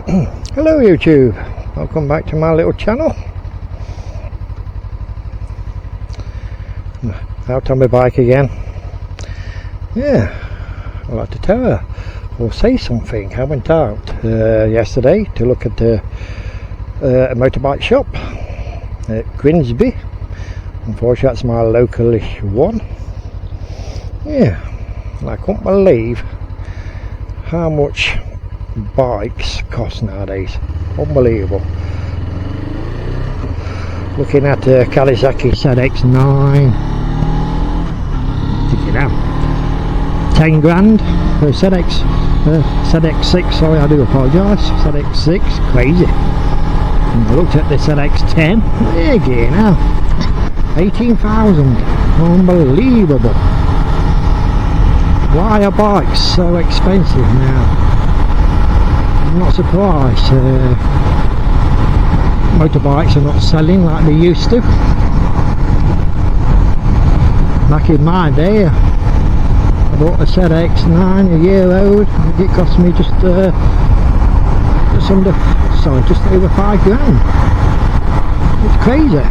Hello YouTube, welcome back to my little channel. Out on my bike again. Yeah, I'd like to tell her or say something. I went out yesterday to look at a motorbike shop at Grimsby. Unfortunately that's my localish one. Yeah, and I couldn't believe how much bikes cost nowadays. Unbelievable. Looking at Kawasaki ZX9, thinking now 10 grand for ZX6, sorry, I do apologise, ZX6, crazy. And I looked at the ZX10, again now 18,000, unbelievable. Why are bikes so expensive now? I'm not surprised motorbikes are not selling like they used to. Back in my day I bought a ZX9 a year old. It cost me just over 5 grand. It's crazy.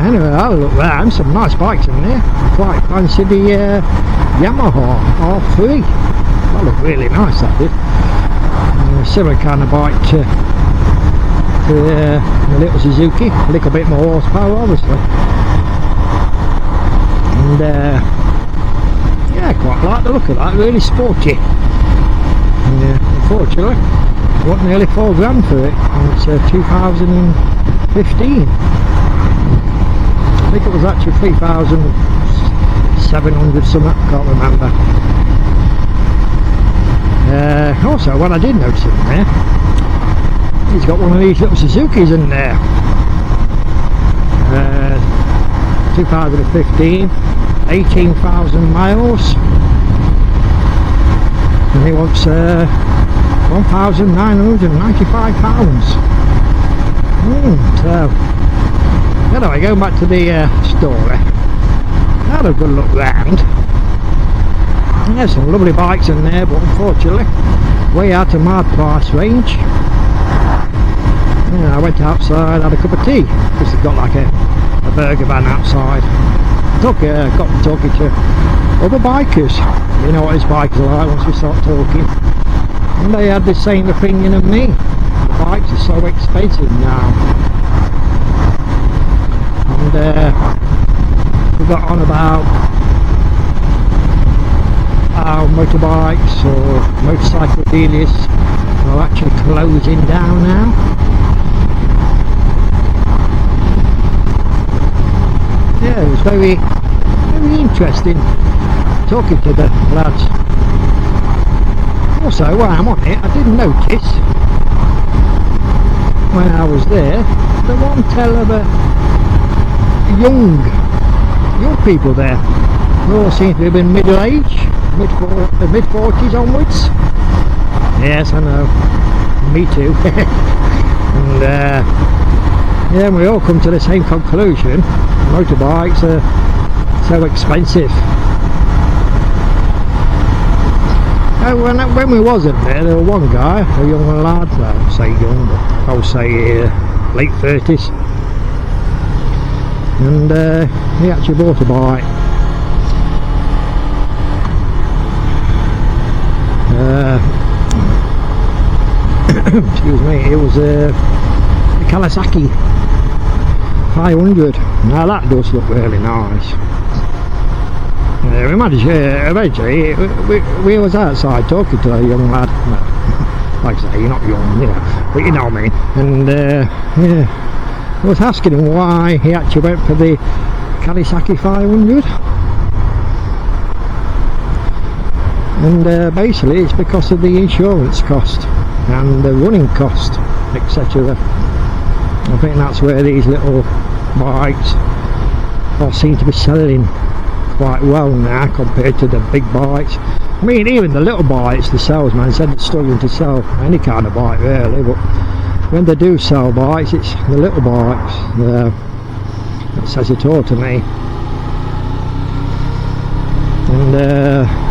Anyway, I look round, some nice bikes in there. Quite fancy the Yamaha R3. That looked really nice, that did. Similar kind of bike to the little Suzuki, a little bit more horsepower obviously. And yeah, quite like the look of that, really sporty. Unfortunately, I got nearly 4 grand for it, and it's 2015. I think it was actually 3,700 something, can't remember. Also, what I did notice in there, he's got one of these little Suzukis in there. 2015, 18,000 miles, and he wants £1,995. So, anyway, going back to the story, I had a good look round. There's some lovely bikes in there, but unfortunately way out of my price range. Yeah, I went outside, had a cup of tea, because they've got like a burger van outside. Got talking to other bikers. You know what his bikes are like once we start talking, and they had the same opinion of me. The bikes are so expensive now. And we got on about how motorbikes or motorcycle dealers are actually closing down now. Yeah, it was very interesting talking to the lads. Also, while I'm on it, I did notice when I was there, the one tell of young people there. They all seem to have been middle-aged, mid-40s onwards. Yes, I know, me too. And yeah, we all come to the same conclusion: motorbikes are so expensive. When we wasn't there was one guy, a young lad, well, I won't say young, but I would say late 30s, and he actually bought a bike. Excuse me, it was a Kawasaki 500. Now that does look really nice. Eventually we was outside talking to a young lad. Well, like I say, you're not young, you know, but you know what I mean. And yeah, I was asking him why he actually went for the Kawasaki 500. And basically it's because of the insurance cost and the running cost, etc. I think that's where these little bikes all seem to be selling quite well now compared to the big bikes. I mean, even the little bikes, the salesman said it's struggling to sell any kind of bike really, but when they do sell bikes, it's the little bikes that says it all to me. And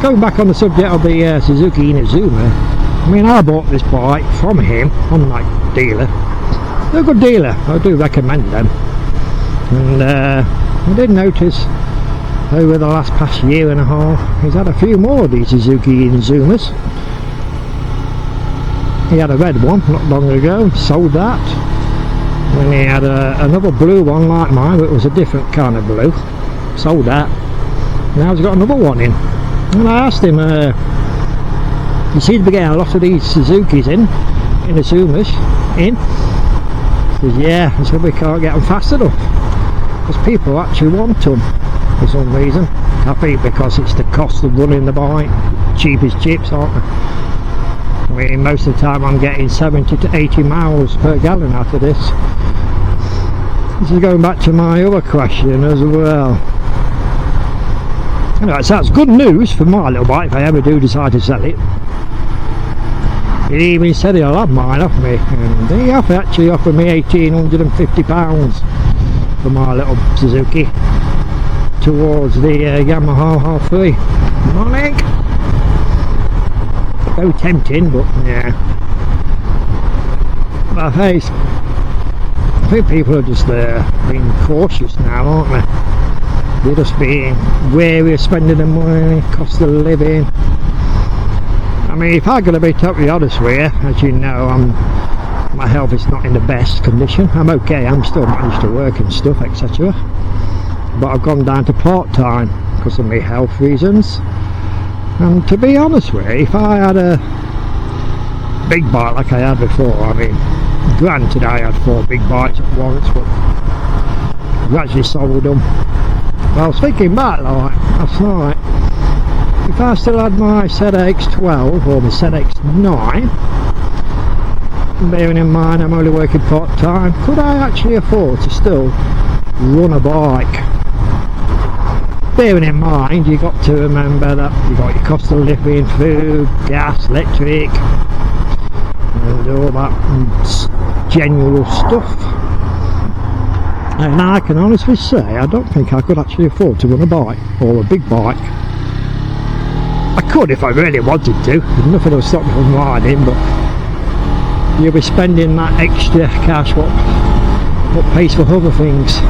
going back on the subject of the Suzuki Inazuma, I mean, I bought this bike from him, on that dealer. They're a good dealer, I do recommend them. And I did notice over the past year and a half, he's had a few more of these Suzuki Inazumas. He had a red one not long ago, sold that. Then he had another blue one like mine, but it was a different kind of blue, sold that. Now he's got another one in. And I asked him, you seem to be getting a lot of these Suzukis Inazumas in. He says, yeah, I said we can't get them fast enough. Because people actually want them for some reason. I think because it's the cost of running the bike, cheap as chips, aren't they? I mean, most of the time I'm getting 70 to 80 miles per gallon out of this. This is going back to my other question as well. Anyway, so that's good news for my little bike if I ever do decide to sell it. He even said he'll have mine off me, and he actually offered me £1,850 for my little Suzuki towards the Yamaha half-free. Morning! So tempting, but yeah. But I think people are just being cautious now, aren't they? They're just being wary of spending the money, cost of living. I mean, if I'm going to be totally honest with you, as you know, my health is not in the best condition. I'm okay, I'm still managed to work and stuff, etc. But I've gone down to part-time because of my health reasons. And to be honest with you, if I had a big bike like I had before, I mean, granted I had 4 big bikes at once, but I gradually sold them. Well, I was thinking back like last night, if I still had my ZX12 or the ZX9, bearing in mind I'm only working part-time, could I actually afford to still run a bike? Bearing in mind, you've got to remember that you've got your cost of living, food, gas, electric, and all that general stuff. And I can honestly say, I don't think I could actually afford to run a bike, or a big bike. I could if I really wanted to, there's nothing will stop me from riding, but you'll be spending that extra cash what pays for other things.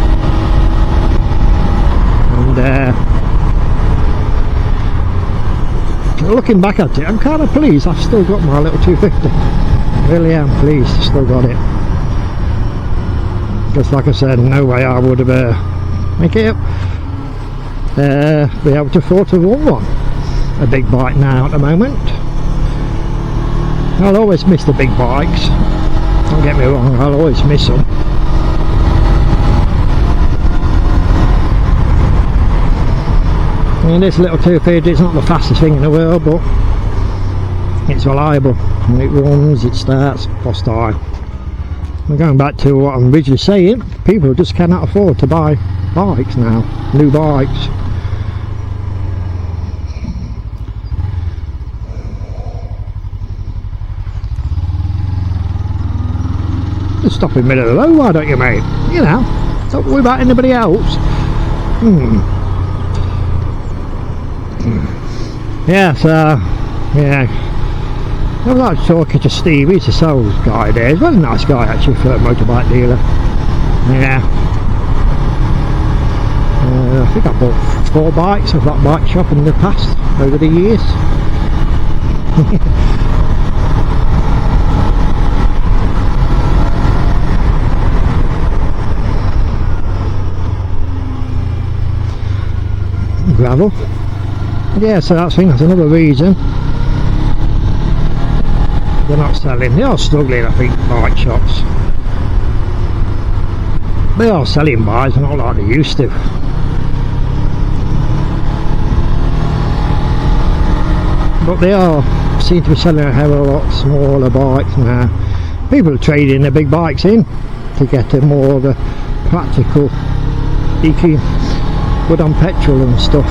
And looking back at it, I'm kind of pleased I've still got my little 250. I really am pleased I've still got it. Because like I said, no way I would have be able to afford to run a big bike now at the moment. I'll always miss the big bikes, don't get me wrong, I'll always miss them. I mean, this little 250 is not the fastest thing in the world, but it's reliable. When it runs, it starts, first time. I'm going back to what I'm originally saying, people just cannot afford to buy bikes now, new bikes. Just stop in the middle of the road, why don't you, mate? You know, don't worry about anybody else. Yeah, so, yeah, I was like talking to Steve, he's a sales guy there, he's a very nice guy actually for a motorbike dealer. Yeah, I think I bought 4 bikes off that bike shop in the past, over the years. Gravel. Yeah, so that's another reason they're not selling. They are struggling, I think, bike shops. They are selling bikes, not like they used to. But they seem to be selling a hell of a lot smaller bikes now. People are trading their big bikes in to get a more of a practical, easy, good on petrol and stuff.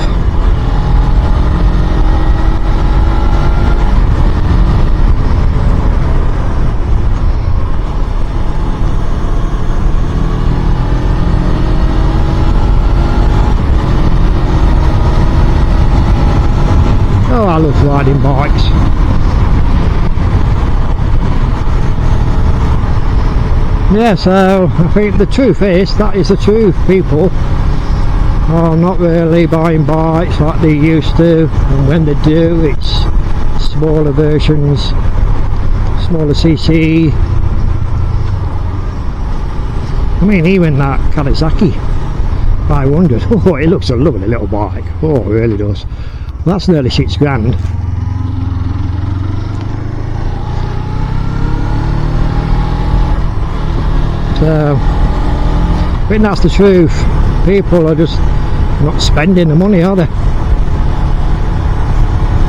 Oh, I love riding bikes. Yeah, so I think the truth is, that is the truth, people are not really buying bikes like they used to, and when they do, it's smaller versions, smaller cc. I mean, even that Kawasaki 500, oh, it looks a lovely little bike, oh, it really does. That's nearly 6 grand. So I think that's the truth. People are just not spending the money, are they?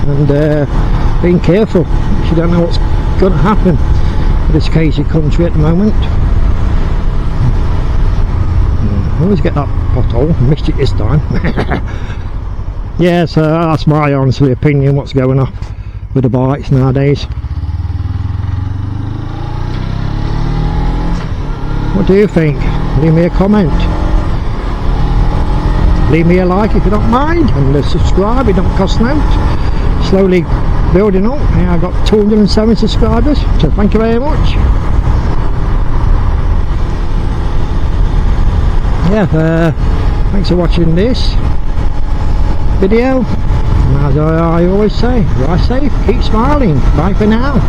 And being careful, you don't know what's going to happen in this crazy country at the moment. I always get that pothole, missed it this time. Yeah, so that's my honest opinion, what's going on with the bikes nowadays. What do you think? Leave me a comment. Leave me a like if you don't mind, and subscribe, it don't cost no. Slowly building up. Yeah, I've got 207 subscribers, so thank you very much. Yeah, thanks for watching this video. And as I always say, ride safe, keep smiling. Bye for now.